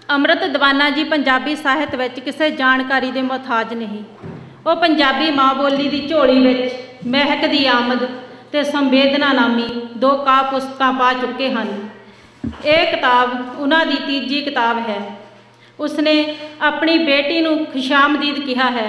ਅੰਮ੍ਰਿਤ ਦੀਵਾਨਾ जी पंजाबी ਸਾਹਿਤ ਵਿੱਚ ਕਿਸੇ ਜਾਣਕਾਰੀ ਦੇ ਮੁਹਤਾਜ ਨਹੀਂ। ਉਹ ਪੰਜਾਬੀ ਮਾਂ ਬੋਲੀ ਦੀ ਝੋਲੀ ਵਿੱਚ ਮਹਿਕ ਦੀ ਆਮਦ ਤੇ ਸੰਵੇਦਨਾ ਨਾਮੀ 2 ਕਾਵਿ ਪੁਸਤਕਾਂ ਪਾ ਚੁੱਕੇ ਹਨ। ਇਹ ਕਿਤਾਬ ਉਹਨਾਂ ਦੀ ਤੀਜੀ ਕਿਤਾਬ ਹੈ। ਉਸਨੇ ਆਪਣੀ बेटी ਨੂੰ खुशामदीद कहा है।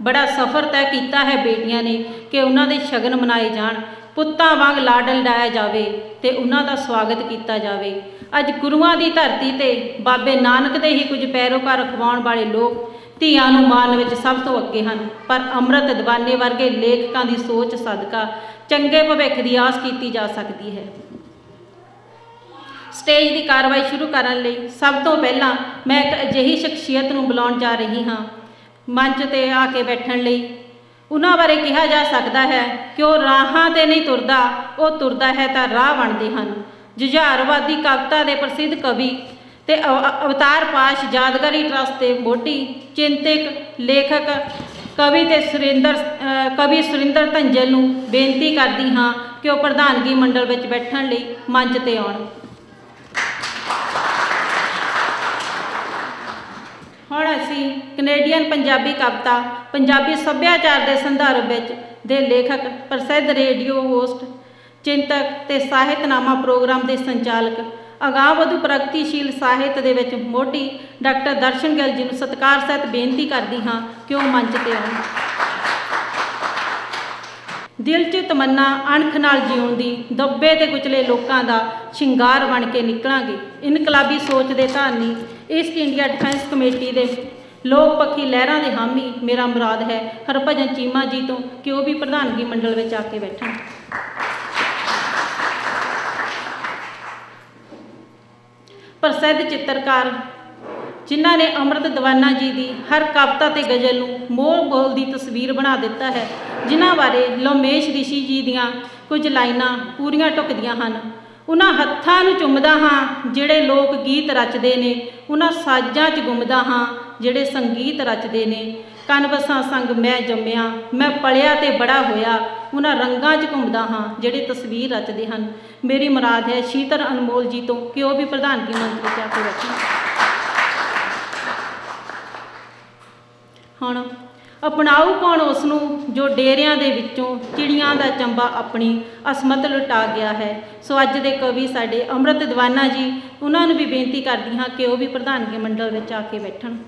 बड़ा सफ़र तय किया है बेटियां ने कि उन्होंने शगन मनाए जान, पुत्तां वांग लाड लडाया जाए तो उन्हों स्वागत किया जाए। अज गुरुआं की धरती ते बाबे नानक के ही कुछ पैरोकार अखवाउण वाले लोग ਧੀਆਂ ਨੂੰ ਮਾਰਨ ਵਿੱਚ ਸਭ ਤੋਂ ਅੱਗੇ ਹਨ, पर ਅੰਮ੍ਰਿਤ ਦੀਵਾਨੇ वर्गे ਲੇਖਕਾਂ की सोच सदका चंगे भविख की आस की जा सकती है। स्टेज की कार्रवाई शुरू करने लई सब तो पहला मैं एक अजिही शख्सियत नूं बुलाउण जा रही हाँ। मंच ते आके बैठण लई उन्हां बारे कहा जा सकता है कि वह राहां ते नहीं तुरदा, वह तुरदा है तो राह बनते हैं। जुझारवादी कविता के प्रसिद्ध कवि ते अवतार पाश यादगारी ट्रस्ट के मोढी चिंतक लेखक कवि सुरिंदर धंजल नूं बेनती करती हाँ कि वह प्रधानगी मंडल में बैठण लई मंच ते आउण। हुण असीं कनेडियन पंजाबी कविता पंजाबी सभ्याचार के संदर्भ दे लेखक प्रसिद्ध रेडियो होस्ट चिंतक ते साहित्यनामा प्रोग्राम के संचालक अगांहवधू प्रगतिशील साहित्य दे विच मोढी डॉक्टर दर्शन गिल जी नूं सत्कार सहित बेनती करती हाँ कि वह मंच ते आउण। दिल च तमन्ना अणख नाल जीउण दी दबे ते कुचले लोकां दा शिंगार बन के निकलांगे। इनकलाबी सोच दे धारनी ईस्ट इंडिया डिफेंस कमेटी दे लोक पक्षी लहरां दे हामी मेरा मुराद है हरभजन चीमा जी तो कि वह भी प्रधानगी मंडल में आके बैठण। प्रसिद्ध चित्रकार जिन्हों ने अमृत दीवाना जी की हर कविता ते गज़ल नूं मोह बोल की तस्वीर बना दिता है, जिन्हों बारे लोमेश ऋषि जी दियां कुछ लाइनां पूरियां ढुकदियां हन। उन्हां हत्थां नूं चुमदा हाँ जिहड़े लोक गीत रचदे ने, उन्हां साजां च गुमदा हाँ जिहड़े संगीत रचदे ने। कनवसां संग मैं जम्मिया, मैं पलिया ते बड़ा होया, उन्हां रंगां च घुमदा हाँ जिहड़े तस्वीर रचदे हन। मेरी मुराद है शीतल अनमोल जी तो कि वह भी प्रधानगी मंच में आके बैठे। हुण अपनाऊ कौन उसनूं जो डेरियां दे विचों चिड़ियां दा चंबा अपनी असमत लुटा गया है। सो अज दे कवि साडे अमृत दीवाना जी, उन्होंने भी बेनती करदी हाँ कि वह भी प्रधानगी मंडल में आके बैठण।